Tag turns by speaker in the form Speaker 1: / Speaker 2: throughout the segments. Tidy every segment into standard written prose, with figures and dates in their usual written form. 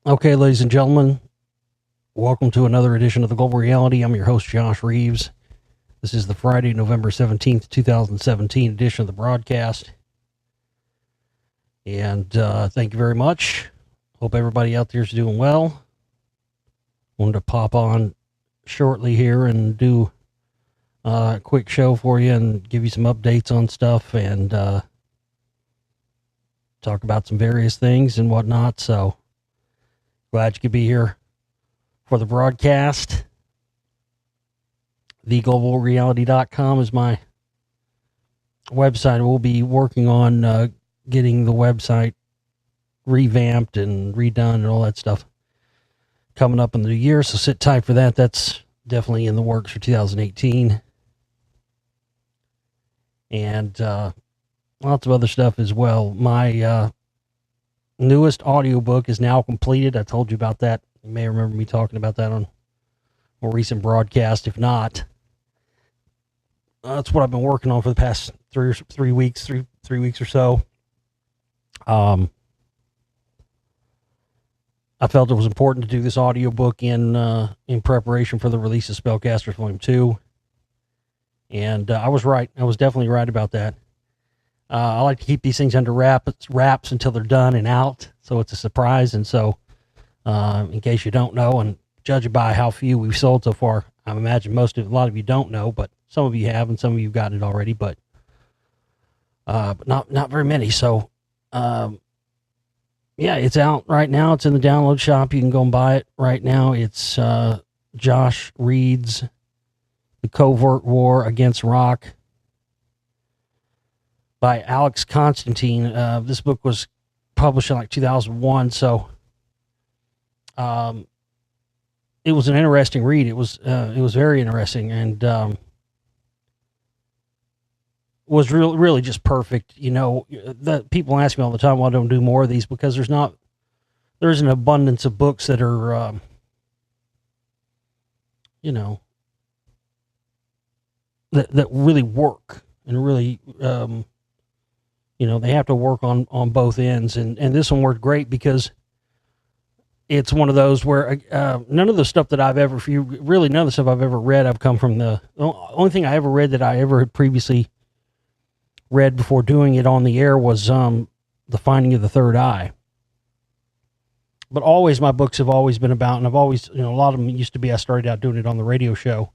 Speaker 1: Okay, ladies and gentlemen, welcome to another edition of the Global Reality. I'm your host, Josh Reeves. This is the Friday, November 17th, 2017 edition of the broadcast. And thank you very much. Hope everybody out there is doing well. Wanted to pop on shortly here and do a quick show for you and give you some updates on stuff and talk about some various things and whatnot. So glad you could be here for the broadcast. TheGlobalReality.com is my website. We'll be working on getting the website revamped and redone and all that stuff coming up in the new year, so sit tight for that. That's definitely in the works for 2018. And lots of other stuff as well. My newest audiobook is now completed. I told you about that. You may remember me talking about that on a recent broadcast. If not, that's what I've been working on for the past three weeks or so. I felt it was important to do this audiobook in preparation for the release of Spellcasters Volume 2. And I was right. I was definitely right about that. I like to keep these things under wraps until they're done and out, so it's a surprise. And so, in case you don't know, and judging by how few we've sold so far, I imagine a lot of you don't know, but some of you have, and some of you have gotten it already, but not very many. So, yeah, it's out right now. It's in the download shop. You can go and buy it right now. It's Josh Reed's The Covert War Against Rock by Alex Constantine. This book was published in like 2001, so it was an interesting read. It was very interesting, and was really just perfect. You know, that people ask me all the time why I don't do more of these, because there's an abundance of books that are that really work and really they have to work on both ends, and this one worked great because it's one of those where none of the stuff that none of the stuff I've ever read, I've come from the only thing I ever read that I ever had previously read before doing it on the air was The Finding of the Third Eye. But always my books have always been about, and I've always, a lot of them used to be, I started out doing it on the radio show.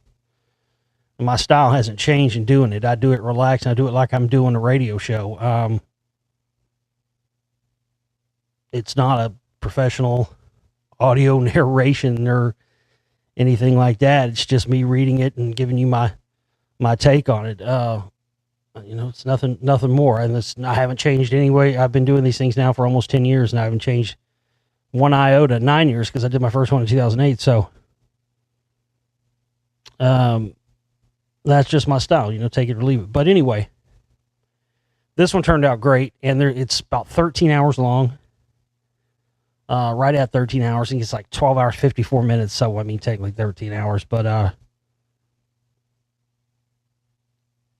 Speaker 1: And my style hasn't changed in doing it. I do it relaxed, and I do it like I'm doing a radio show. It's not a professional audio narration or anything like that. It's just me reading it and giving you my take on it. It's nothing more. And I haven't changed anyway. I've been doing these things now for almost 10 years, and I haven't changed one iota in 9 years, because I did my first one in 2008. So, that's just my style, take it or leave it. But anyway, this one turned out great, and it's about 13 hours long. Right at 13 hours. I think it's like 12 hours, 54 minutes. So, I mean, technically 13 hours, but,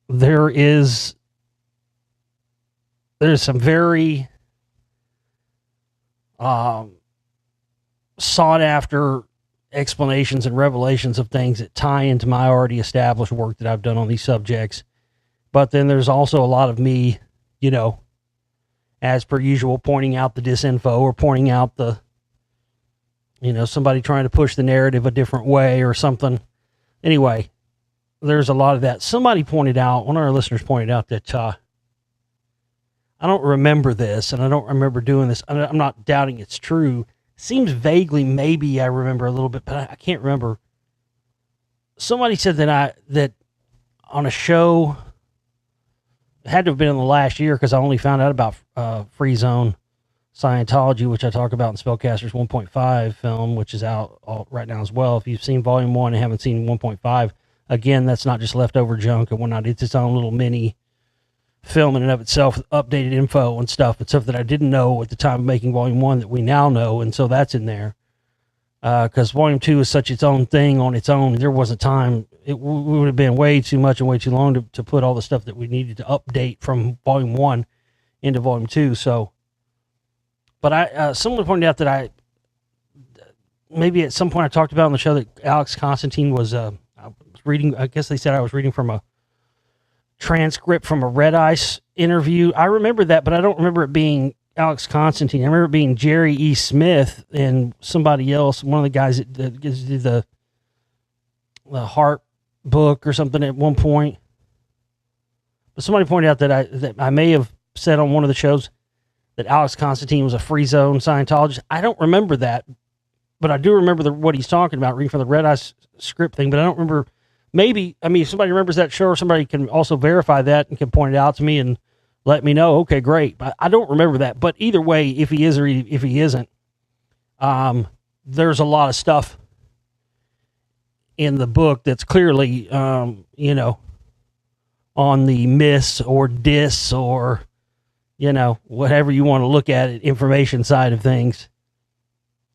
Speaker 1: there's some very, sought after explanations and revelations of things that tie into my already established work that I've done on these subjects. But then there's also a lot of me, as per usual, pointing out the disinfo, or pointing out the, somebody trying to push the narrative a different way or something. Anyway, there's a lot of that. Somebody pointed out, one of our listeners pointed out that I don't remember this, and I don't remember doing this. I'm not doubting it's true. Seems vaguely, maybe I remember a little bit, but I can't remember. Somebody said that on a show, it had to have been in the last year, because I only found out about Free Zone Scientology, which I talk about in Spellcasters 1.5 film, which is out right now as well. If you've seen Volume 1 and haven't seen 1.5, again, that's not just leftover junk and whatnot. It's its own little mini film in and of itself, updated info and stuff, and stuff that I didn't know at the time of making Volume 1 that we now know, and so that's in there. Because Volume 2 is such its own thing on its own. There wasn't time. It would have been way too much and way too long to put all the stuff that we needed to update from Volume 1 into Volume 2. So, but someone pointed out that maybe at some point I talked about on the show that Alex Constantine was, I was reading, I guess they said I was reading from a transcript from a Red Ice interview. I remember that, but I don't remember it being Alex Constantine. I remember it being Jerry E. Smith and somebody else, one of the guys that did the Heart book or something at one point. But somebody pointed out that I may have said on one of the shows that Alex Constantine was a free zone Scientologist. I don't remember that, but I do remember what he's talking about, reading from the Red Ice script thing, but I don't remember. Maybe, I mean, if somebody remembers that show or somebody can also verify that and can point it out to me and let me know, okay, great. But I don't remember that. But either way, if he is or if he isn't, there's a lot of stuff in the book that's clearly, on the miss or dis or, whatever you want to look at it, information side of things.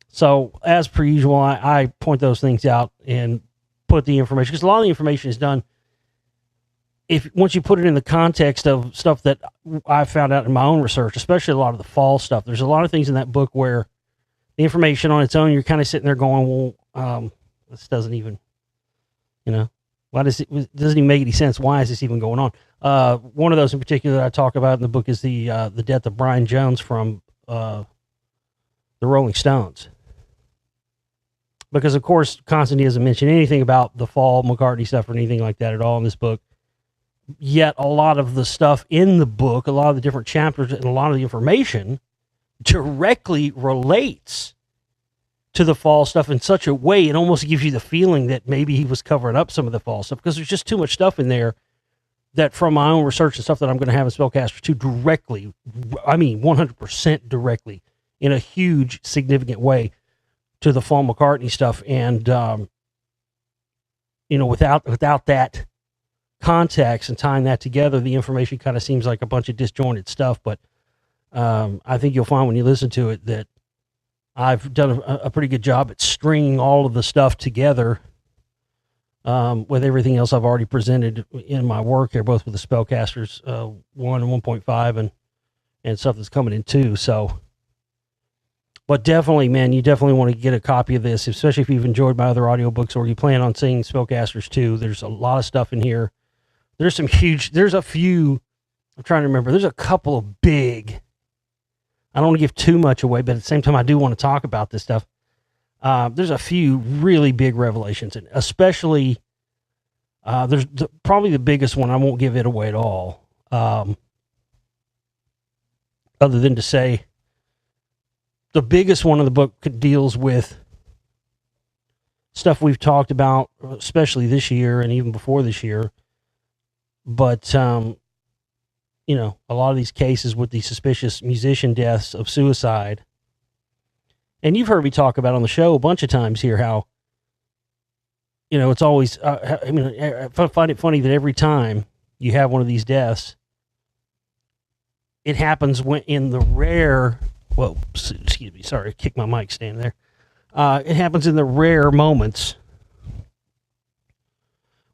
Speaker 1: So as per usual, I point those things out and put the information, because a lot of the information is done once you put it in the context of stuff that I found out in my own research, especially a lot of the fall stuff. There's a lot of things in that book where the information on its own, you're kind of sitting there going, well, this doesn't even, why doesn't even make any sense? Why is this even going on? One of those in particular that I talk about in the book is the death of Brian Jones from the Rolling Stones. Because, of course, Constantine doesn't mention anything about the fall McCartney stuff or anything like that at all in this book. Yet a lot of the stuff in the book, a lot of the different chapters and a lot of the information directly relates to the fall stuff in such a way it almost gives you the feeling that maybe he was covering up some of the fall stuff, because there's just too much stuff in there that from my own research and stuff that I'm going to have in Spellcasters 2 directly, 100% directly, in a huge, significant way to the Paul McCartney stuff. And, without that context and tying that together, the information kind of seems like a bunch of disjointed stuff. But I think you'll find when you listen to it that I've done a pretty good job at stringing all of the stuff together with everything else I've already presented in my work here, both with the Spellcasters 1 and 1.5 and stuff that's coming in 2. So, but definitely, man, you definitely want to get a copy of this, especially if you've enjoyed my other audiobooks or you plan on seeing Spellcasters 2. There's a lot of stuff in here. There's a few, I'm trying to remember, there's a couple of big, I don't want to give too much away, but at the same time, I do want to talk about this stuff. There's a few really big revelations, and especially, there's probably the biggest one. I won't give it away at all. Other than to say, the biggest one of the book deals with stuff we've talked about, especially this year and even before this year. But, a lot of these cases with the suspicious musician deaths of suicide. And you've heard me talk about on the show a bunch of times here how, it's always, I find it funny that every time you have one of these deaths, it happens when in the rare, well, excuse me, sorry, I kicked my mic stand there. It happens in the rare moments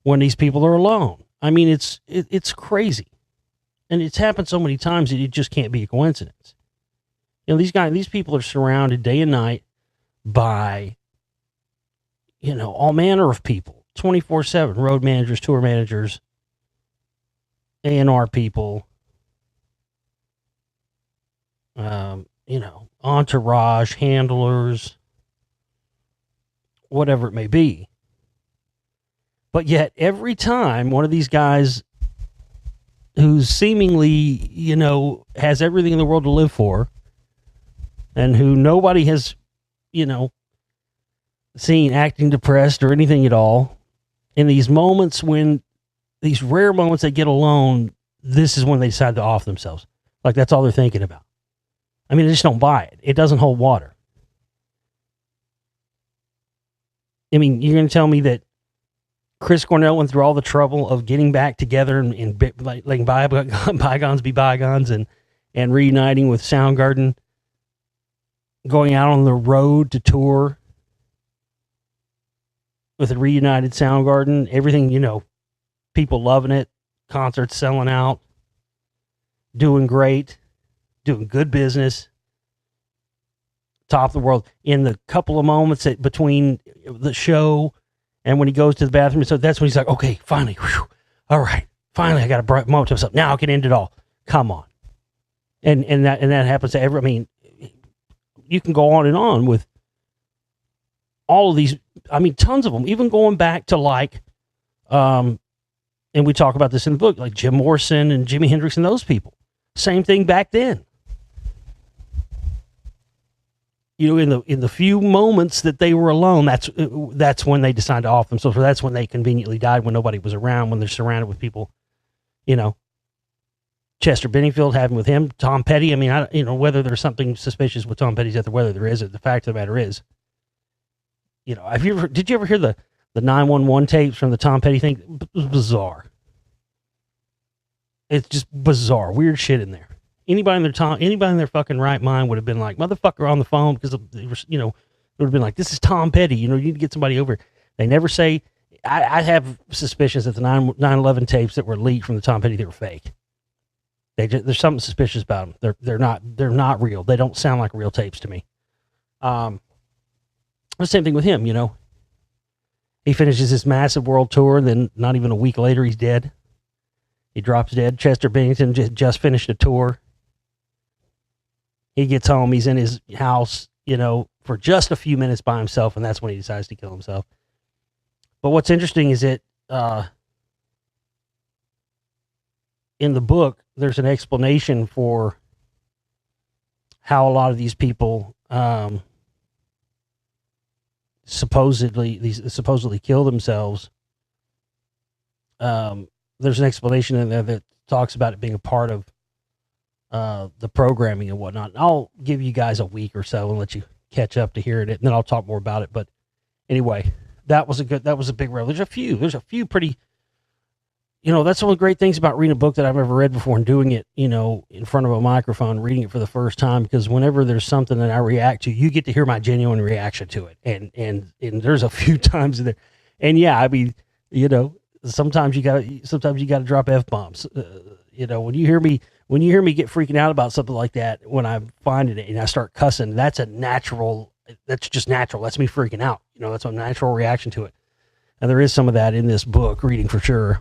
Speaker 1: when these people are alone. I mean, it's crazy. And it's happened so many times that it just can't be a coincidence. These people are surrounded day and night by, all manner of people, 24/7, road managers, tour managers, A&R people, entourage, handlers, whatever it may be. But yet every time one of these guys who's seemingly, has everything in the world to live for, and who nobody has, seen acting depressed or anything at all, in these moments these rare moments they get alone, this is when they decide to off themselves. Like that's all they're thinking about. I mean, they just don't buy it. It doesn't hold water. I mean, you're going to tell me that Chris Cornell went through all the trouble of getting back together and letting bygones be bygones and reuniting with Soundgarden, going out on the road to tour with a reunited Soundgarden, everything, people loving it, concerts selling out, doing great, doing good business, top of the world. In the couple of moments between the show and when he goes to the bathroom, so that's when he's like, okay, finally, whew, all right, finally, I got a bright moment to myself. Now I can end it all. Come on, and that happens to every. I mean, you can go on with all of these. I mean, tons of them. Even going back to like, and we talk about this in the book, like Jim Morrison and Jimi Hendrix and those people. Same thing back then. You know, in the few moments that they were alone, that's when they decided to off themselves. Or that's when they conveniently died, when nobody was around, when they're surrounded with people. You know, Chester Benningfield happened with him. Tom Petty. I mean, whether there's something suspicious with Tom Petty's death, or whether there isn't, the fact of the matter is, you know, did you ever hear the 911 tapes from the Tom Petty thing? It was bizarre. It's just bizarre, weird shit in there. Anybody in their fucking right mind would have been like, motherfucker, on the phone, because they were, you know, it would have been like, this is Tom Petty. You know, you need to get somebody over. They never say. I have suspicions that the 9/11 tapes that were leaked from the Tom Petty, they were fake. There's something suspicious about them. They're not real. They don't sound like real tapes to me. The same thing with him. You know, he finishes this massive world tour, and then not even a week later, he's dead. He drops dead. Chester Bennington just finished a tour. He gets home. He's in his house, you know, for just a few minutes by himself, and that's when he decides to kill himself. But what's interesting is that in the book, there's an explanation for how a lot of these people supposedly kill themselves. There's an explanation in there that talks about it being a part of the programming and whatnot. And I'll give you guys a week or so and let you catch up to hearing it, and then I'll talk more about it. But anyway, that was a big revelation. There's a few pretty, you know, that's one of the great things about reading a book that I've ever read before and doing it, you know, in front of a microphone, reading it for the first time, because whenever there's something that I react to, you get to hear my genuine reaction to it. And there's a few times in there. And yeah, I mean, you know, sometimes you gotta drop F-bombs. You know, when you hear me get freaking out about something like that, when I'm finding it and I start cussing, that's just natural. That's me freaking out. You know, that's a natural reaction to it. And there is some of that in this book, reading for sure.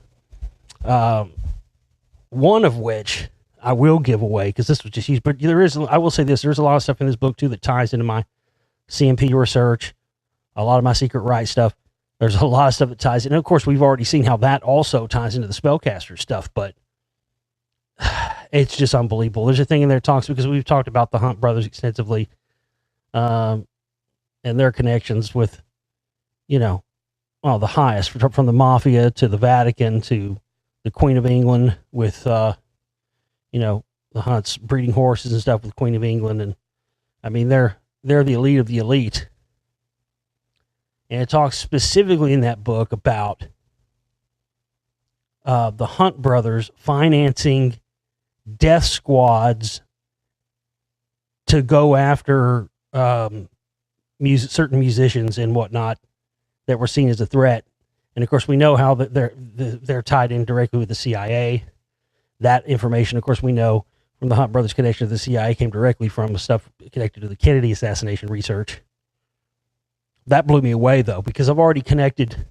Speaker 1: One of which I will give away, because this was just used, but I will say this, there's a lot of stuff in this book too that ties into my CMP research, a lot of my secret right stuff. There's a lot of stuff that ties in. And of course, we've already seen how that also ties into the spellcaster stuff, but it's just unbelievable. There's a thing in there that talks, because we've talked about the Hunt brothers extensively, and their connections with, you know, well, the highest, from the mafia to the Vatican to the Queen of England, with, you know, the Hunts breeding horses and stuff with the Queen of England. And I mean, they're the elite of the elite. And it talks specifically in that book about the Hunt brothers financing death squads to go after certain musicians and whatnot that were seen as a threat. And of course, we know how they're tied in directly with the CIA. That information, of course, we know from the Hunt brothers' connection to the CIA came directly from stuff connected to the Kennedy assassination research. That blew me away, though, because I've already connected,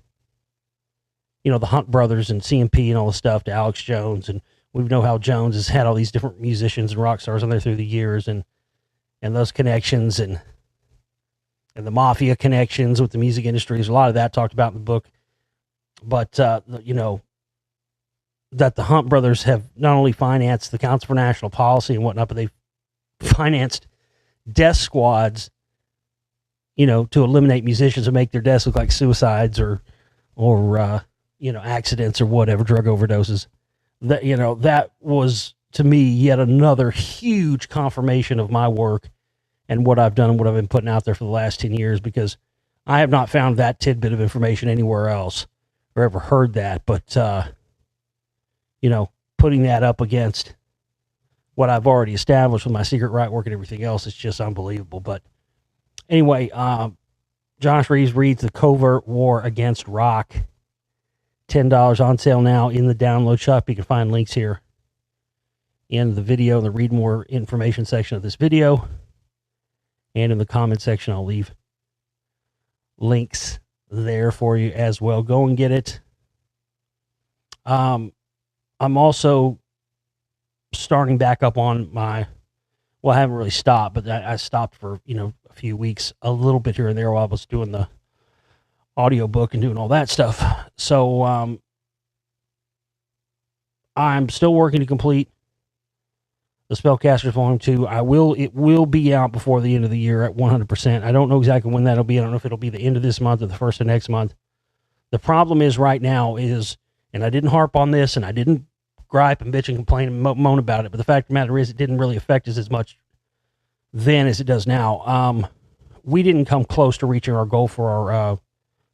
Speaker 1: you know, the Hunt brothers and CMP and all the stuff to Alex Jones, and we know how Jones has had all these different musicians and rock stars on there through the years, and those connections and the mafia connections with the music industry. There's a lot of that talked about in the book. But, you know, that the Hunt brothers have not only financed the Council for National Policy and whatnot, but they've financed death squads, you know, to eliminate musicians and make their deaths look like suicides or you know, accidents or whatever, drug overdoses. That, you know, that was, to me, yet another huge confirmation of my work and what I've done and what I've been putting out there for the last 10 years, because I have not found that tidbit of information anywhere else or ever heard that. But, you know, putting that up against what I've already established with my secret right work and everything else, is just unbelievable. But anyway, Josh Reeves reads The Covert War Against Rock. $10 on sale now in the download shop. You can find links here in the video, the read more information section of this video. And in the comment section, I'll leave links there for you as well. Go and get it. I'm also starting back up on my, well, I haven't really stopped, but I stopped for, a few weeks, a little bit here and there while I was doing the audiobook and doing all that stuff. So I'm still working to complete the Spellcasters Volume 2. It will be out before the end of the year at 100%. I don't know exactly when that'll be. I don't know if it'll be the end of this month or the first of next month. The problem is right now is, and I didn't harp on this, and I didn't gripe and bitch and complain and moan about it, but the fact of the matter is it didn't really affect us as much then as it does now. We didn't come close to reaching our goal for our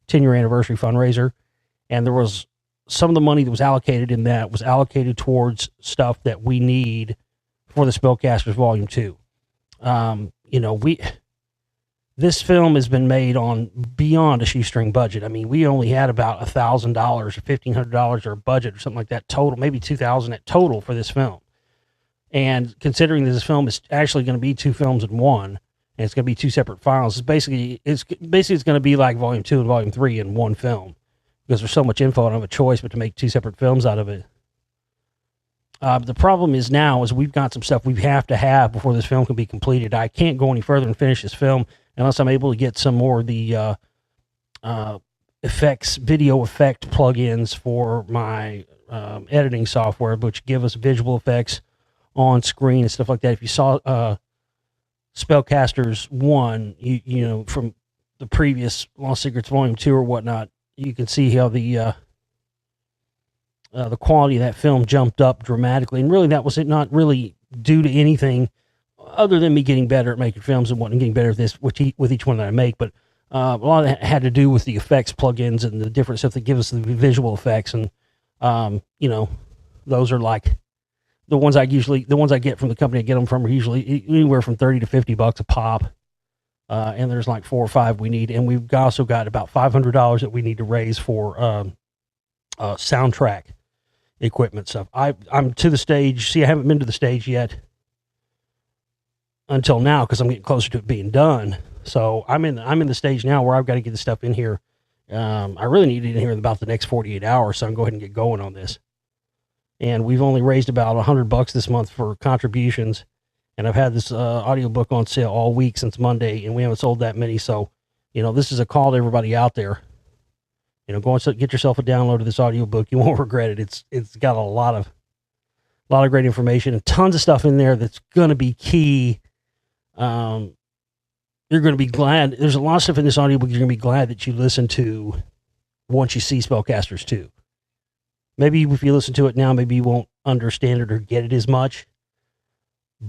Speaker 1: 10-year anniversary fundraiser, and there was some of the money that was allocated in that was allocated towards stuff that we need for the Spellcasters Volume 2. This film has been made on beyond a shoestring budget. I mean, we only had about $1,000 or $1,500 or a budget or something like that total, maybe $2,000 at total for this film. And considering that this film is actually going to be 2 films in one, and it's going to be 2 separate files, it's going to be like Volume 2 and Volume 3 in one film, because there's so much info, I don't have a choice but to make 2 separate films out of it. The problem is now is we've got some stuff we have to have before this film can be completed. I can't go any further and finish this film unless I'm able to get some more of the video effect plugins for my editing software, which give us visual effects on screen and stuff like that. If you saw Spellcasters 1, you know, from the previous Lost Secrets Volume 2 or whatnot, you can see how the quality of that film jumped up dramatically. And really, that was not really due to anything other than me getting better at making films and getting better at this with each one that I make. But a lot of that had to do with the effects plugins and the different stuff that give us the visual effects. And, those are like the ones I get from the company I get them from are usually anywhere from $30 to $50 a pop. And there's like 4 or 5 we need. And we've also got about $500 that we need to raise for soundtrack equipment stuff. I'm to the stage. See, I haven't been to the stage yet until now because I'm getting closer to it being done. So I'm in the stage now where I've got to get the stuff in here. I really need it in here in about the next 48 hours, so I can go ahead and get going on this. And we've only raised about $100 this month for contributions. And I've had this audiobook on sale all week since Monday, and we haven't sold that many. So, this is a call to everybody out there. Go and get yourself a download of this audiobook. You won't regret it. It's got a lot of great information and tons of stuff in there that's going to be key. You're going to be glad. There's a lot of stuff in this audiobook you're going to be glad that you listened to once you see Spellcasters 2. Maybe if you listen to it now, maybe you won't understand it or get it as much.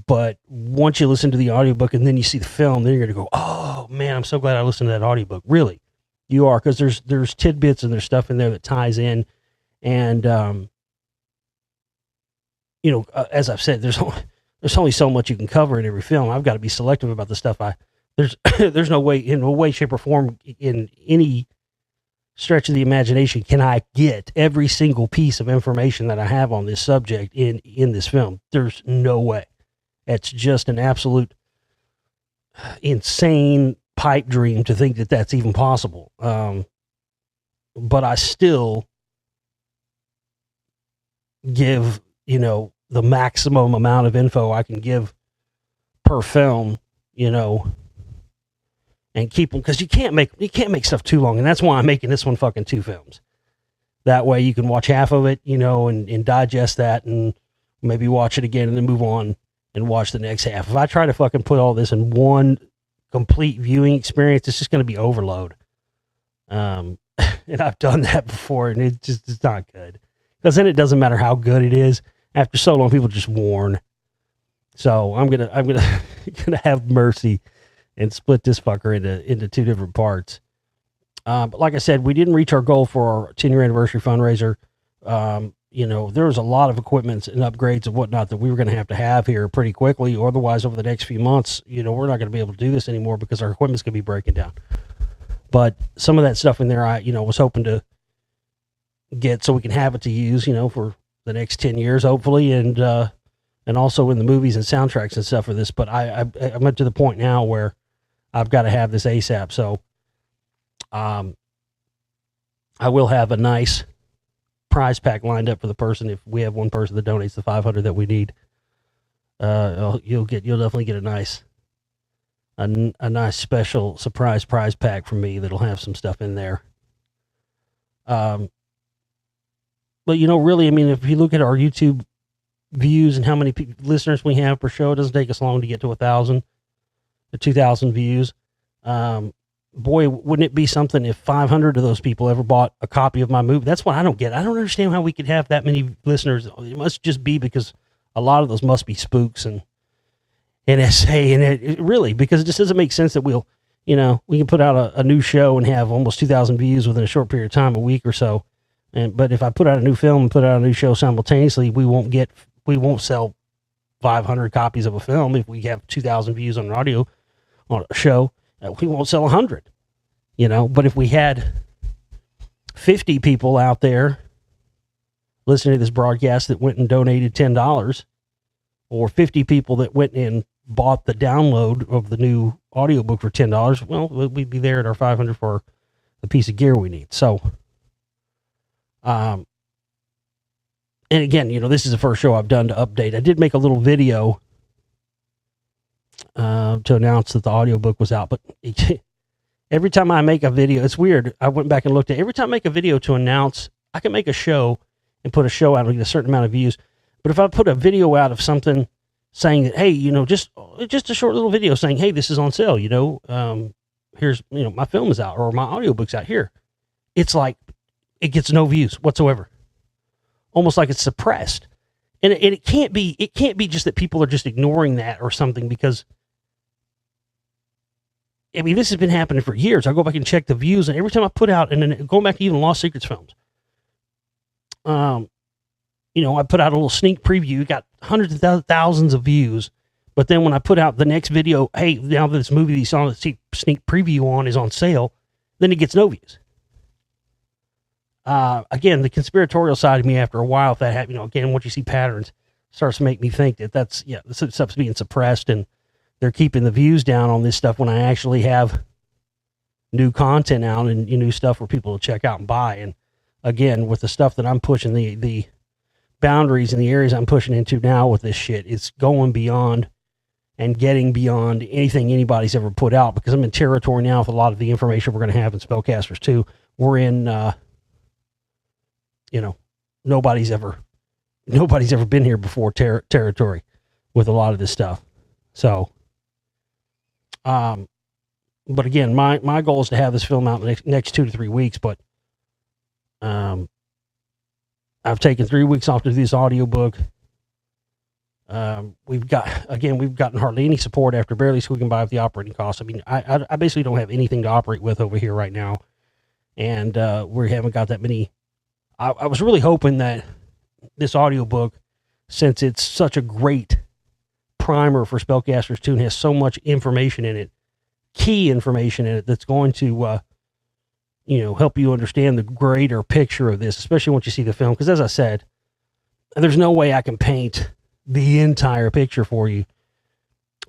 Speaker 1: But once you listen to the audiobook and then you see the film, then you're going to go, oh, man, I'm so glad I listened to that audiobook. Really, you are, because there's tidbits and there's stuff in there that ties in. And, as I've said, there's only so much you can cover in every film. I've got to be selective about the stuff there's no way, in no way, shape, or form, in any stretch of the imagination can I get every single piece of information that I have on this subject in this film. There's no way. It's just an absolute insane pipe dream to think that that's even possible. But I still give, the maximum amount of info I can give per film, and keep them, because you can't make stuff too long, and that's why I'm making this one fucking 2 films. That way you can watch half of it, and digest that, and maybe watch it again, and then move on and watch the next half. If I try to fucking put all this in one complete viewing experience, it's just going to be overload. And I've done that before, and it's not good, because then it doesn't matter how good it is. After so long, people just worn. So I'm gonna have mercy and split this fucker into 2 different parts. But like I said, we didn't reach our goal for our 10-year anniversary fundraiser. There was a lot of equipment and upgrades and whatnot that we were going to have here pretty quickly. Or otherwise, over the next few months, we're not going to be able to do this anymore because our equipment's going to be breaking down. But some of that stuff in there, I was hoping to get so we can have it to use, for the next 10 years, hopefully, and also in the movies and soundtracks and stuff for this. But I'm up to the point now where I've got to have this ASAP. So, I will have a nice prize pack lined up for the person. If we have one person that donates the 500 that we need, you'll definitely get a nice special surprise prize pack from me that'll have some stuff in there. But really, I mean, if you look at our YouTube views and how many listeners we have per show, it doesn't take us long to get to 1,000 to 2,000 views. Boy, wouldn't it be something if 500 of those people ever bought a copy of my movie? That's what I don't get. I don't understand how we could have that many listeners. It must just be because a lot of those must be spooks and NSA, and it really, because it just doesn't make sense that we can put out a new show and have almost 2,000 views within a short period of time, a week or so. But if I put out a new film and put out a new show simultaneously, we won't sell 500 copies of a film. If we have 2,000 views on an audio on a show, we won't sell 100, but if we had 50 people out there listening to this broadcast that went and donated $10, or 50 people that went and bought the download of the new audiobook for $10, well, we'd be there at our 500 for the piece of gear we need. So, and again, this is the first show I've done to update. I did make a little video to announce that the audiobook was out, but every time I make a video, it's weird. I went back and looked at every time I make a video to announce, I can make a show and put a show out and get a certain amount of views. But if I put a video out of something saying that, hey, just a short little video saying, hey, this is on sale, here's, my film is out or my audiobook's out here. It's like, it gets no views whatsoever. Almost like it's suppressed. And it can't be just that people are just ignoring that or something, because I mean, this has been happening for years. I go back and check the views, and every time I put out, and then going back to even Lost Secrets films, I put out a little sneak preview, got hundreds of thousands of views. But then when I put out the next video, hey, now that this movie that you saw the sneak preview on is on sale, then it gets no views. Again, the conspiratorial side of me, after a while, if that happened, again, once you see patterns, starts to make me think that this stuff's being suppressed and they're keeping the views down on this stuff when I actually have new content out and new stuff for people to check out and buy. And again, with the stuff that I'm pushing, the boundaries and the areas I'm pushing into now with this shit, it's going beyond and getting beyond anything anybody's ever put out, because I'm in territory now with a lot of the information we're going to have in Spellcasters 2. We're in, nobody's ever been here before territory with a lot of this stuff. So, but again, my goal is to have this film out in the next 2 to 3 weeks, but, I've taken 3 weeks off to do this audiobook. We've gotten hardly any support after barely squeaking by with the operating costs. I mean, I basically don't have anything to operate with over here right now. And, we haven't got that many. I was really hoping that this audiobook, since it's such a great primer for Spellcasters 2 and has so much information in it, key information in it, that's going to, help you understand the greater picture of this, especially once you see the film. Because as I said, there's no way I can paint the entire picture for you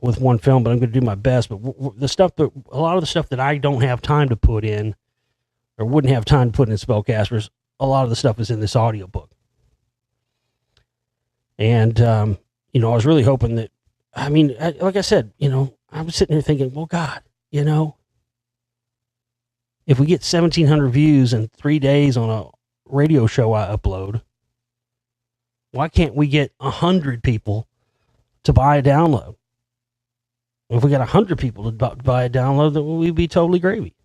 Speaker 1: with one film, but I'm going to do my best. But a lot of the stuff that I don't have time to put in, or wouldn't have time to put in Spellcasters, a lot of the stuff is in this audiobook. And, I was really hoping that, like I said, I was sitting here thinking, well, God, if we get 1,700 views in 3 days on a radio show I upload, why can't we get 100 people to buy a download? If we got 100 people to buy a download, then we'd be totally gravy.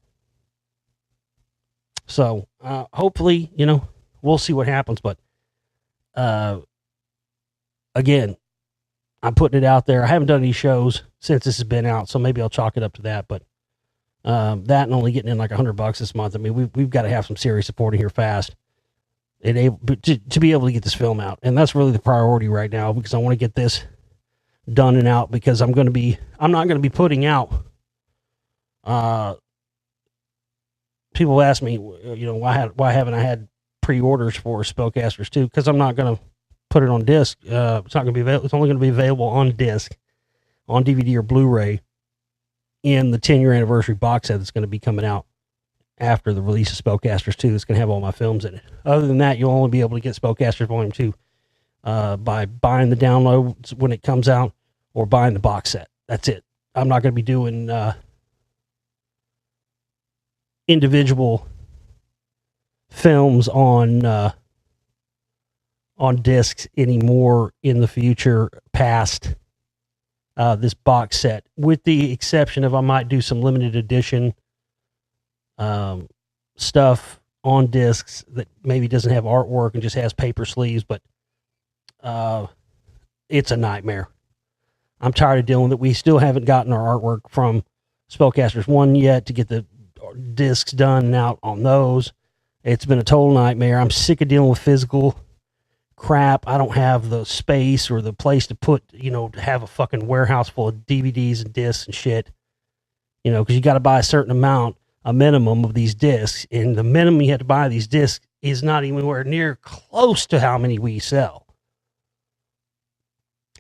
Speaker 1: So, hopefully, we'll see what happens. But, again, I'm putting it out there. I haven't done any shows since this has been out, so maybe I'll chalk it up to that. But, that and only getting in like $100 this month. I mean, we've got to have some serious support here fast and to be able to get this film out. And that's really the priority right now, because I want to get this done and out, because I'm not going to be putting out, people ask me, why haven't I had pre-orders for Spellcasters 2? Because I'm not going to put it on disc. It's not going to be available. It's only going to be available on disc, on DVD or Blu-ray, in the 10-year anniversary box set that's going to be coming out after the release of Spellcasters 2. It's going to have all my films in it. Other than that, you'll only be able to get Spellcasters Volume 2 by buying the download when it comes out or buying the box set. That's it. I'm not going to be doing individual films on discs anymore in the future past this box set, with the exception of I might do some limited edition stuff on discs that maybe doesn't have artwork and just has paper sleeves, but it's a nightmare. I'm tired of dealing with it. We still haven't gotten our artwork from Spellcasters 1 yet to get the discs done and out on those. It's been a total nightmare. I'm sick of dealing with physical crap. I don't have the space or the place to put, to have a fucking warehouse full of DVDs and discs and shit, because you got to buy a certain amount, a minimum of these discs, and the minimum you have to buy these discs is not anywhere near close to how many we sell.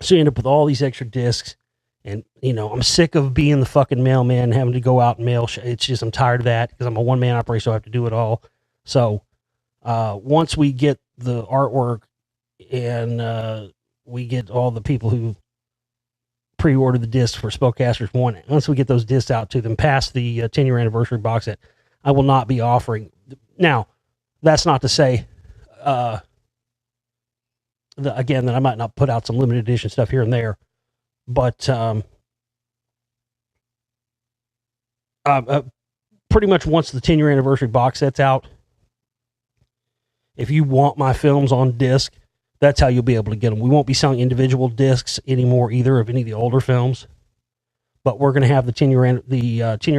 Speaker 1: So you end up with all these extra discs, and, I'm sick of being the fucking mailman and having to go out and mail. It's just, I'm tired of that because I'm a one-man operation, so I have to do it all. So once we get the artwork and we get all the people who pre-ordered the discs for Spellcasters 1, once we get those discs out to them past the 10-year anniversary box set, I will not be offering. Now, that's not to say, again, that I might not put out some limited edition stuff here and there, but pretty much once the 10-year anniversary box set's out, if you want my films on disc, that's how you'll be able to get them. We won't be selling individual discs anymore either of any of the older films, but we're going to have the 10-year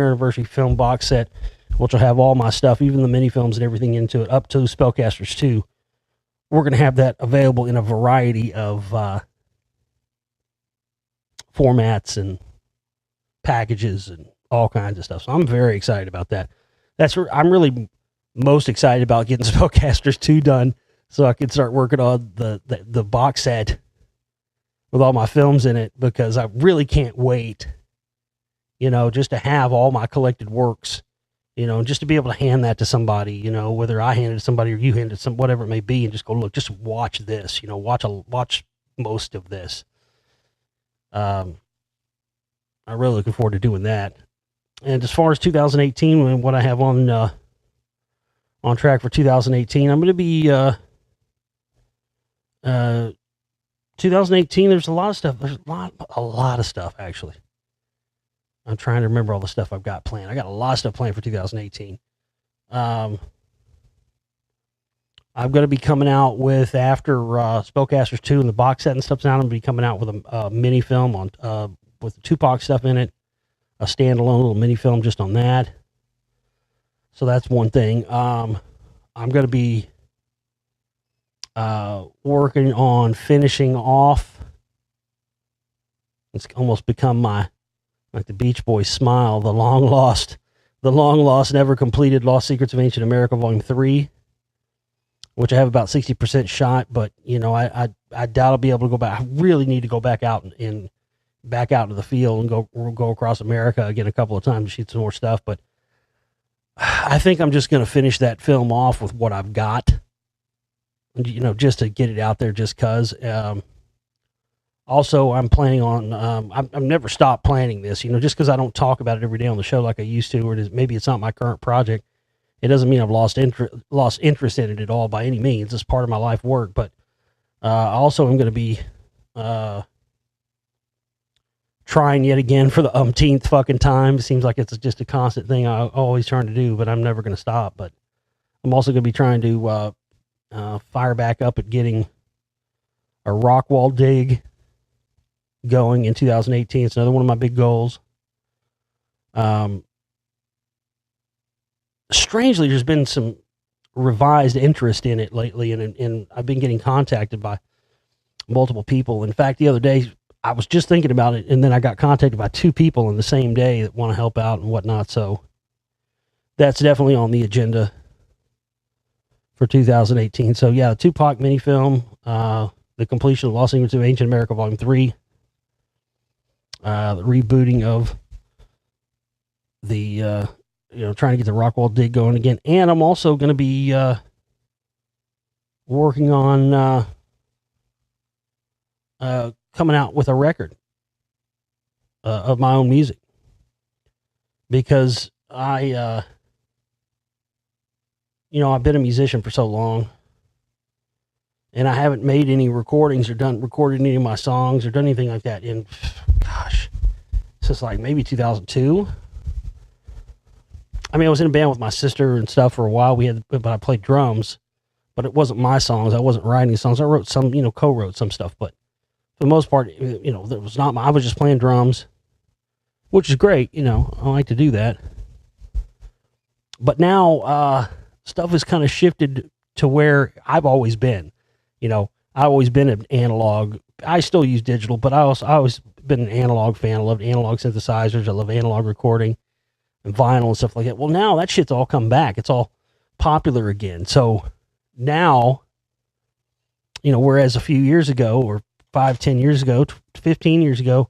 Speaker 1: anniversary film box set, which will have all my stuff, even the mini films and everything into it, up to Spellcasters 2. We're going to have that available in a variety of formats and packages and all kinds of stuff. So I'm very excited about that. I'm really most excited about getting Spellcasters 2 done so I can start working on the box set with all my films in it, because I really can't wait, just to have all my collected works, just to be able to hand that to somebody, whether I hand it to somebody or you hand it to some, whatever it may be, and just go, look, just watch this, watch most of this. I'm really looking forward to doing that. And as far as 2018 and what I have on track for 2018, I'm going to be 2018. There's a lot of stuff. There's a lot of stuff actually. I'm trying to remember all the stuff I've got planned. I got a lot of stuff planned for 2018. I'm going to be coming out with, after Spellcasters 2 and the box set and stuff's out, I'm going to be coming out with a mini film on with the Tupac stuff in it, a standalone little mini film just on that. So that's one thing. I'm going to be working on finishing off. It's almost become like the Beach Boys smile, the long lost, never completed Lost Secrets of Ancient America Volume 3, which I have about 60% shot, but I doubt I'll be able to go back. I really need to go back out and back out into the field and go across America again a couple of times to shoot some more stuff. But I think I'm just going to finish that film off with what I've got, just to get it out there, just cause. Also, I'm planning on, I've never stopped planning this, just because I don't talk about it every day on the show like I used to, or maybe it's not my current project. It doesn't mean I've lost interest in it at all by any means. It's part of my life work. But also I'm going to be trying yet again for the umpteenth fucking time. It seems like it's just a constant thing I'm always trying to do, but I'm never going to stop. But I'm also going to be trying to fire back up at getting a rock wall dig going in 2018. It's another one of my big goals. Strangely, there's been some revised interest in it lately, and I've been getting contacted by multiple people. In fact, the other day, I was just thinking about it, and then I got contacted by 2 people in the same day that want to help out and whatnot. So that's definitely on the agenda for 2018. So yeah, the Tupac mini film, the completion of Lost Secrets of Ancient America Volume 3, the rebooting of trying to get the Rockwall dig going again. And I'm also going to be working on coming out with a record of my own music, because I've been a musician for so long, and I haven't made any recordings or recorded any of my songs or done anything like that in, gosh, since like maybe 2002. I mean, I was in a band with my sister and stuff for a while. But I played drums, but it wasn't my songs. I wasn't writing songs. I wrote some, co-wrote some stuff, but for the most part, that was not I was just playing drums, which is great. I like to do that. But now, stuff has kind of shifted to where I've always been. I've always been an analog. I still use digital, but I always been an analog fan. I loved analog synthesizers. I love analog recording and vinyl and stuff like that. Well, now that shit's all come back. It's all popular again. So now, whereas a few years ago, or 5-10 years ago, 15 years ago,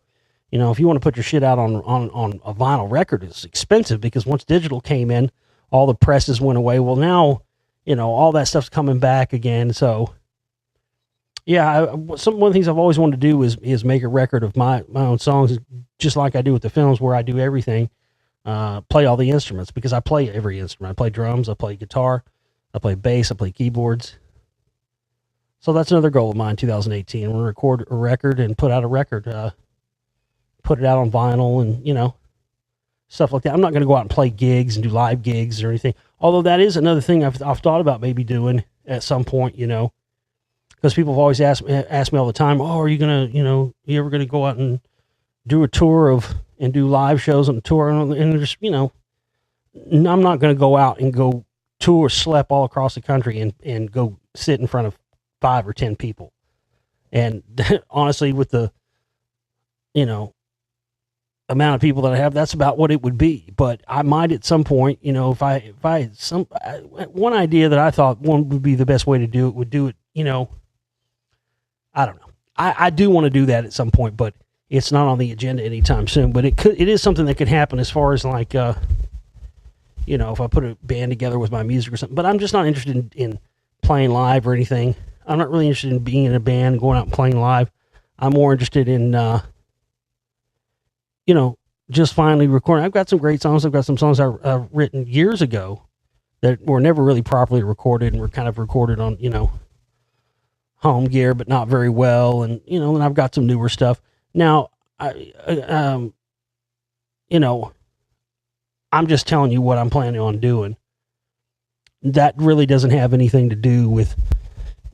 Speaker 1: if you want to put your shit out on a vinyl record, it's expensive, because once digital came in, all the presses went away. Well, now, all that stuff's coming back again. So yeah, one of the things I've always wanted to do is make a record of my own songs, just like I do with the films, where I do everything, play all the instruments, because I play every instrument. I play drums, I play guitar, I play bass, I play keyboards. So that's another goal of mine, 2018. I'm going to record a record and put out a record, put it out on vinyl and, stuff like that. I'm not going to go out and play gigs and do live gigs or anything. Although that is another thing I've thought about maybe doing at some point, because people have always asked me all the time, oh, are you going to, you ever going to go out and do a tour and do live shows on the tour? And just, I'm not going to go out and go tour, schlep all across the country and go sit in front of 5 or 10 people. And honestly, with the, amount of people that I have, that's about what it would be. But I might at some point, if I had one idea that I thought one would be the best way to do it, would do it, I don't know. I do want to do that at some point, but it's not on the agenda anytime soon. But it is something that could happen, as far as like, if I put a band together with my music or something. But I'm just not interested in playing live or anything. I'm not really interested in being in a band and going out and playing live. I'm more interested in, just finally recording. I've got some great songs. I've got some songs I've written years ago that were never really properly recorded, and were kind of recorded on, home gear, but not very well. And, and I've got some newer stuff. Now, I'm just telling you what I'm planning on doing. That really doesn't have anything to do with,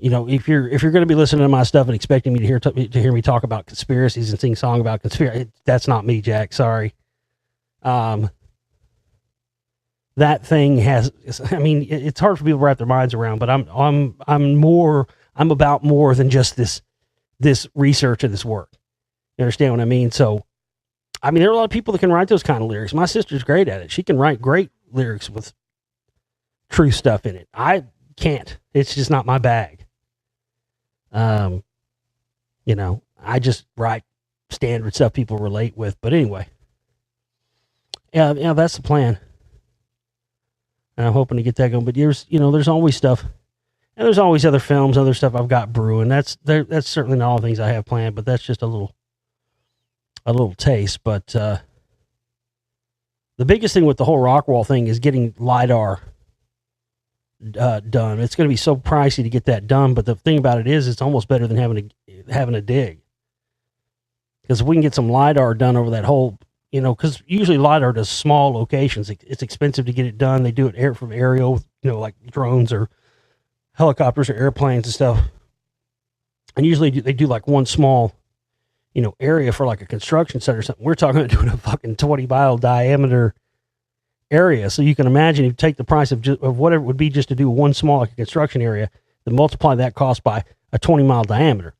Speaker 1: if you're going to be listening to my stuff and expecting me to hear me talk about conspiracies and sing song about conspiracy, that's not me, Jack. Sorry. That thing has, it's hard for people to wrap their minds around, but I'm about more than just this research and this work. You understand what I mean? So, there are a lot of people that can write those kind of lyrics. My sister's great at it. She can write great lyrics with true stuff in it. I can't. It's just not my bag. I just write standard stuff people relate with. But anyway, yeah, that's the plan. And I'm hoping to get that going. But there's always stuff, and there's always other films, other stuff I've got brewing. That's certainly not all the things I have planned, but that's just a little taste. But the biggest thing with the whole Rockwall thing is getting LiDAR done. It's going to be so pricey to get that done, but the thing about it is, it's almost better than having a dig. Because if we can get some LiDAR done over that whole, because usually LiDAR does small locations. It's expensive to get it done. They do it from aerial, like drones or helicopters or airplanes and stuff. And usually they do like one small, area for like a construction site or something. We're talking about doing a fucking 20-mile diameter area. So you can imagine, if you take the price of whatever it would be just to do one small like a construction area, then multiply that cost by a 20-mile diameter.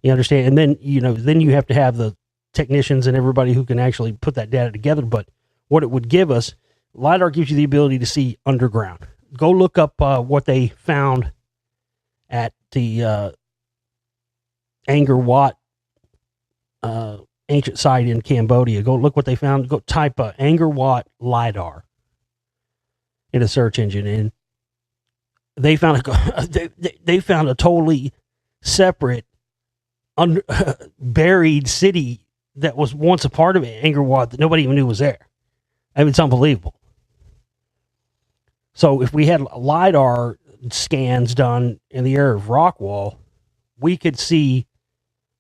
Speaker 1: You understand? And then, then you have to have the technicians and everybody who can actually put that data together. But what it would give us, LiDAR gives you the ability to see underground. Go look up what they found at the Angkor Wat ancient site in Cambodia. Go look what they found. Go type Angkor Wat LiDAR in a search engine, and they found they found a totally separate, buried city that was once a part of it, Angkor Wat, that nobody even knew was there. I mean, it's unbelievable. So if we had LiDAR scans done in the area of Rockwall, we could see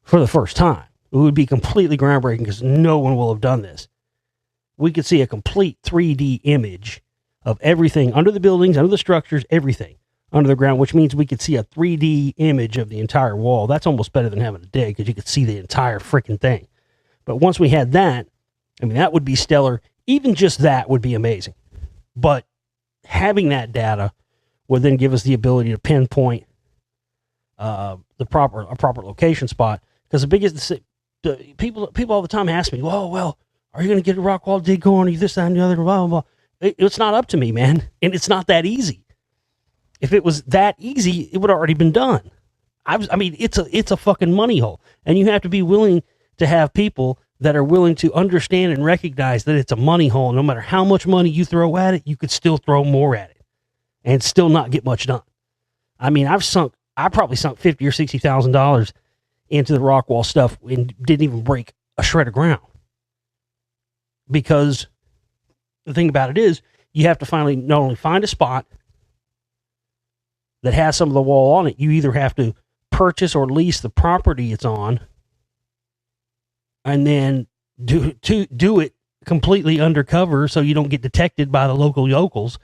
Speaker 1: for the first time. It would be completely groundbreaking because no one will have done this. We could see a complete 3D image of everything under the buildings, under the structures, everything under the ground, which means we could see a 3D image of the entire wall. That's almost better than having a dig because you could see the entire freaking thing. But once we had that, I mean, that would be stellar. Even just that would be amazing. But having that data would then give us the ability to pinpoint a proper location spot. Because the biggest people all the time ask me, well, are you going to get a rock wall dig going? Are you this, that, and the other? Blah, blah, blah. It's not up to me, man, and it's not that easy. If it was that easy, it would have already been done. I mean, it's a fucking money hole, and you have to be willing to have people that are willing to understand and recognize that it's a money hole. No matter how much money you throw at it, you could still throw more at it, and still not get much done. I mean, I probably sunk $50,000 or $60,000 into the rock wall stuff and didn't even break a shred of ground. Because the thing about it is, you have to finally not only find a spot that has some of the wall on it, you either have to purchase or lease the property it's on, and then do it completely undercover so you don't get detected by the local yokels.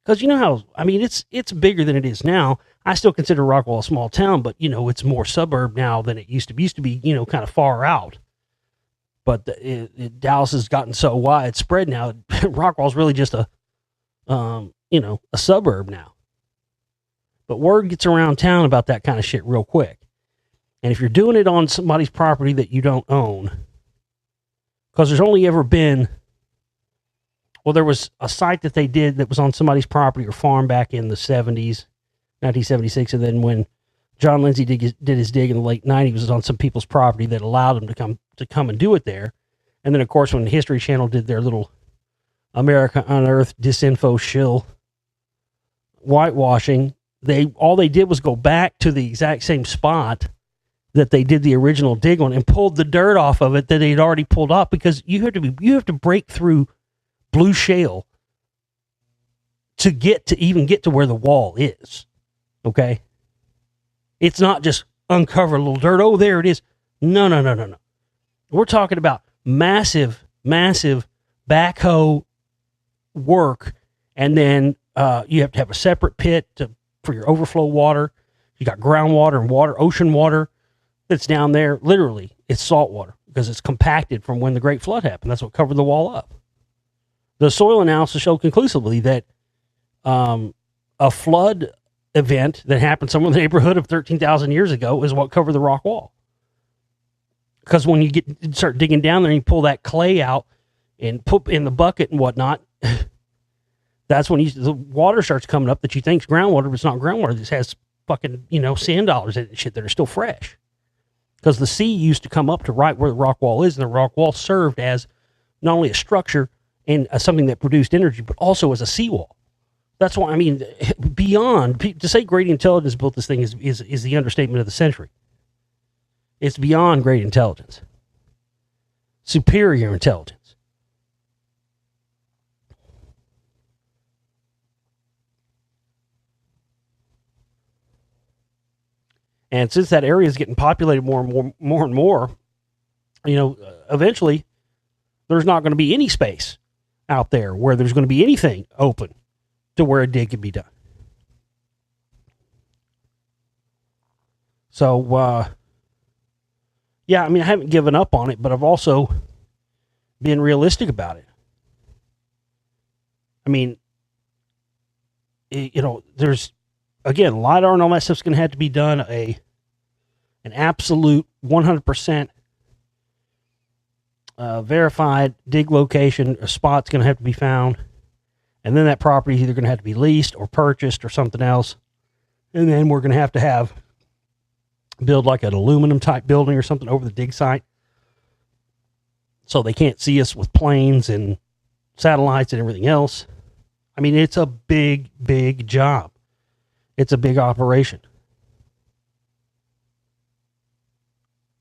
Speaker 1: Because you know how, I mean, it's bigger than it is now. I still consider Rockwall a small town, but, you know, it's more suburb now than it used to be. It used to be, you know, kind of far out. But Dallas has gotten so widespread now. Rockwall's really just a suburb now. But word gets around town about that kind of shit real quick. And if you're doing it on somebody's property that you don't own, because there's only ever been, well, there was a site that they did that was on somebody's property or farm back in the 70s, 1976, and then when John Lindsay did his dig in the late 90s, it was on some people's property that allowed them to come and do it there. And then, of course, when the History Channel did their little America Unearthed disinfo shill whitewashing, all they did was go back to the exact same spot that they did the original dig on and pulled the dirt off of it that they'd already pulled off, because you have to break through blue shale to even get to where the wall is. Okay? It's not just uncover a little dirt. Oh, there it is. No. We're talking about massive backhoe work, and then you have to have a separate pit for your overflow water. You got groundwater and ocean water that's down there. Literally, it's salt water because it's compacted from when the Great Flood happened. That's what covered the wall up. The soil analysis showed conclusively that a flood event that happened somewhere in the neighborhood of 13,000 years ago is what covered the rock wall. Because when you start digging down there and you pull that clay out and put in the bucket and whatnot, that's when the water starts coming up that you think's groundwater, but it's not groundwater. This has fucking, sand dollars in it and shit that are still fresh. Because the sea used to come up to right where the rock wall is, and the rock wall served as not only a structure and something that produced energy, but also as a seawall. That's why, I mean, to say great intelligence built this thing is the understatement of the century. It's beyond great intelligence. Superior intelligence. And since that area is getting populated more and more, eventually there's not going to be any space out there where there's going to be anything open to where a dig can be done. So, yeah, I mean, I haven't given up on it, but I've also been realistic about it. I mean, there's, again, LiDAR and all that stuff's going to have to be done. An absolute 100% verified dig location, a spot's going to have to be found. And then that property is either going to have to be leased or purchased or something else. And then we're going to have build like an aluminum type building or something over the dig site so they can't see us with planes and satellites and everything else. I mean, it's a big, big job. It's a big operation.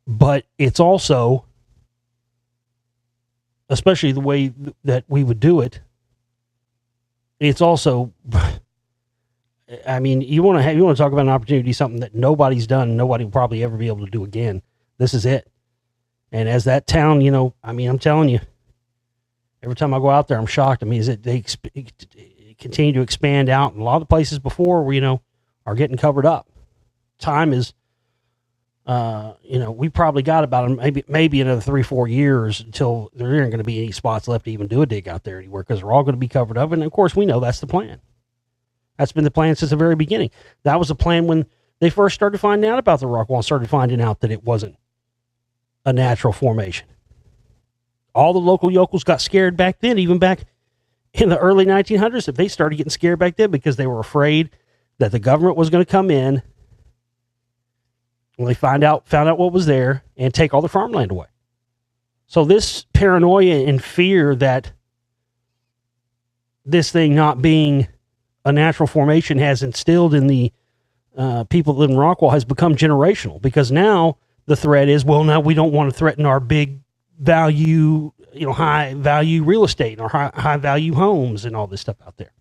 Speaker 1: But it's also, especially the way that we would do it, it's also, I mean, you want to talk about an opportunity, something that nobody's done, nobody will probably ever be able to do again. This is it. And as that town, I mean, I'm telling you, every time I go out there, I'm shocked. I mean, is it they continue to expand out, and a lot of the places before, are getting covered up. Time is, we probably got about maybe another 3-4 years until there aren't going to be any spots left to even do a dig out there anywhere, because they're all going to be covered up. And of course, we know that's the plan. That's been the plan since the very beginning. That was the plan when they first started finding out about the rock wall and started finding out that it wasn't a natural formation. All the local yokels got scared back then, even back in the early 1900s. If they started getting scared back then because they were afraid that the government was going to come in when they found out what was there and take all the farmland away. So this paranoia and fear that this thing not being a natural formation has instilled in the people that live in Rockwall has become generational, because now the threat is, well, now we don't want to threaten our big value, high value real estate or high value homes and all this stuff out there.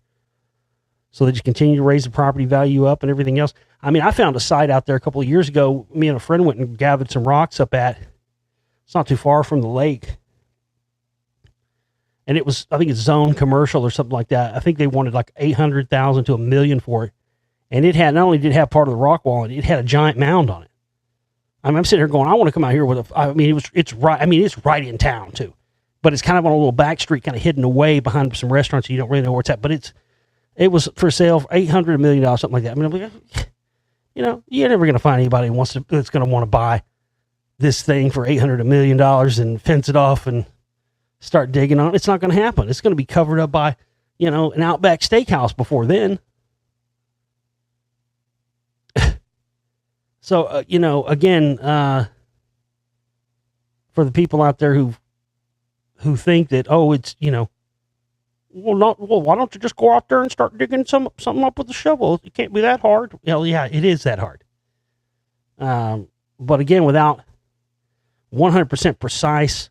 Speaker 1: So they just continue to raise the property value up and everything else. I mean, I found a site out there a couple of years ago. Me and a friend went and gathered some rocks up at, it's not too far from the lake. And it was, I think it's zone commercial or something like that. I think they wanted like $800,000 to $1 million for it. And it had, not only did it have part of the rock wall, it had a giant mound on it. I mean, I'm sitting here going, I want to come out here with it's right in town too, but it's kind of on a little back street, kind of hidden away behind some restaurants. So you don't really know where it's at, but it was for sale for $800, $1 million, something like that. I mean, I'm like, you're never going to find anybody that's going to want to buy this thing for $800, $1 million and fence it off and start digging on it. It's not going to happen. It's going to be covered up by, an Outback Steakhouse before then. So, again, for the people out there who think that, it's, why don't you just go out there and start digging something up with a shovel? It can't be that hard. Well, yeah, it is that hard. But again, without 100% precise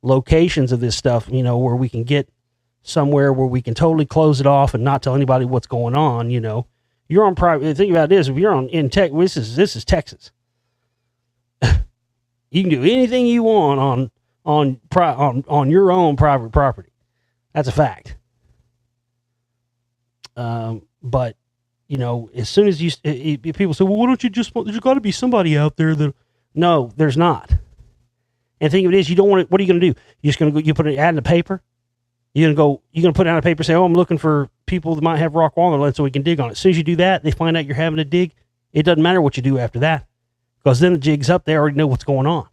Speaker 1: locations of this stuff, where we can get somewhere where we can totally close it off and not tell anybody what's going on, you're on private. The thing about it is, if you're in tech, this is Texas. You can do anything you want on your own private property. That's a fact. But as soon as people say, well, why don't you there's got to be somebody out there that, no, there's not. And the thing of it is, you don't want it. What are you going to do? You're just going to go, you put an ad in the paper. You're going to put it on a paper and say, oh, I'm looking for people that might have rock wall on their land so we can dig on it. As soon as you do that, they find out you're having to dig. It doesn't matter what you do after that, because then the jig's up. They already know what's going on.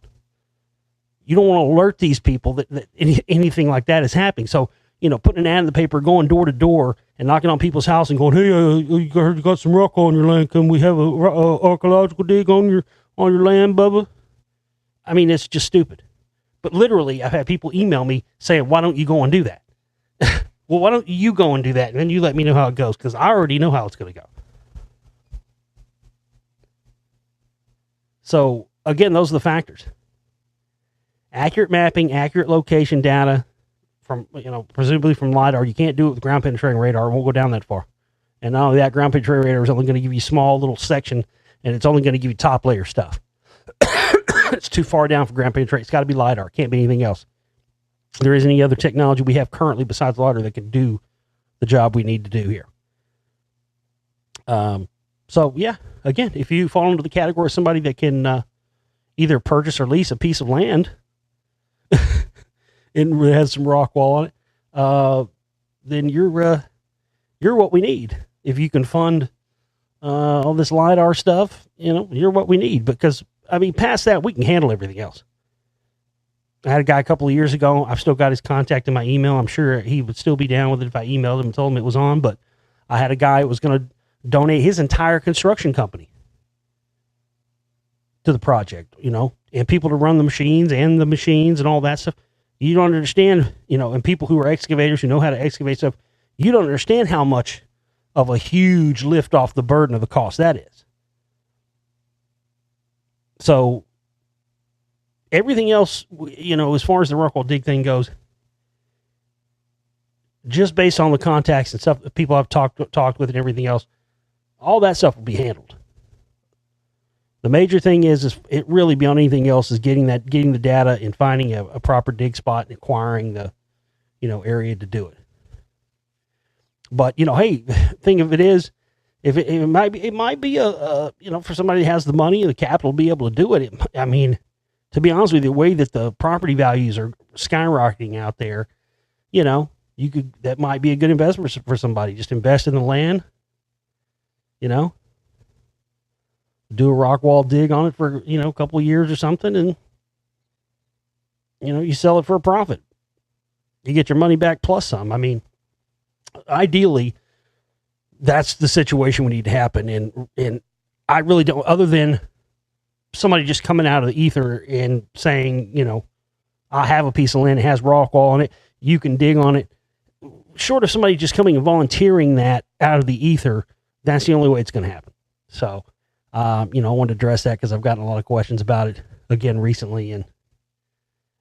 Speaker 1: You don't want to alert these people that anything like that is happening. So, putting an ad in the paper, going door to door and knocking on people's house and going, hey, you got some rock on your land. Can we have a archaeological dig on your land, Bubba? I mean, it's just stupid. But literally, I've had people email me saying, why don't you go and do that? Well, why don't you go and do that? And then you let me know how it goes, because I already know how it's going to go. So, again, those are the factors. Accurate mapping, accurate location data from, presumably from LiDAR. You can't do it with ground penetrating radar. It won't go down that far. And not only that, ground penetrating radar is only going to give you a small little section, and it's only going to give you top layer stuff. It's too far down for ground penetrating. It's got to be LiDAR. It can't be anything else. There isn't any other technology we have currently besides LiDAR that can do the job we need to do here. So, yeah, again, if you fall into the category of somebody that can either purchase or lease a piece of land and it has some rock wall on it, then you're what we need. If you can fund all this LiDAR stuff, you're what we need. Because, past that, we can handle everything else. I had a guy a couple of years ago. I've still got his contact in my email. I'm sure he would still be down with it if I emailed him and told him it was on. But I had a guy who was going to donate his entire construction company to the project, and people to run the machines and all that stuff. You don't understand, and people who are excavators who know how to excavate stuff, you don't understand how much of a huge lift off the burden of the cost that is. So everything else, as far as the rock wall dig thing goes, just based on the contacts and stuff that people I've talked with and everything else, all that stuff will be handled. The major thing is it really beyond anything else is getting the data and finding a proper dig spot and acquiring the, area to do it. But, hey, thing of it is, if it might be a for somebody that has the money and the capital to be able to do it. To be honest with you, the way that the property values are skyrocketing out there, that might be a good investment for somebody. Just invest in the land, do a rock wall dig on it for, a couple of years or something. And, you sell it for a profit. You get your money back plus some. Ideally, that's the situation we need to happen. And I really don't, other than somebody just coming out of the ether and saying, I have a piece of land that has rock wall on it, you can dig on it. Short of somebody just coming and volunteering that out of the ether, that's the only way it's going to happen. So, I wanted to address that because I've gotten a lot of questions about it again recently and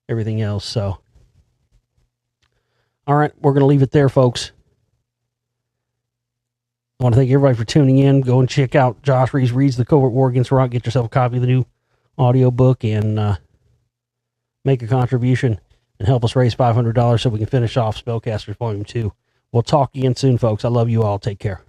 Speaker 1: everything else. So, all right, we're going to leave it there, folks. I want to thank everybody for tuning in. Go and check out Josh Reeves Reads The Covert War Against Rock. Get yourself a copy of the new audiobook and make a contribution and help us raise $500 so we can finish off Spellcasters Volume 2. We'll talk again soon, folks. I love you all. Take care.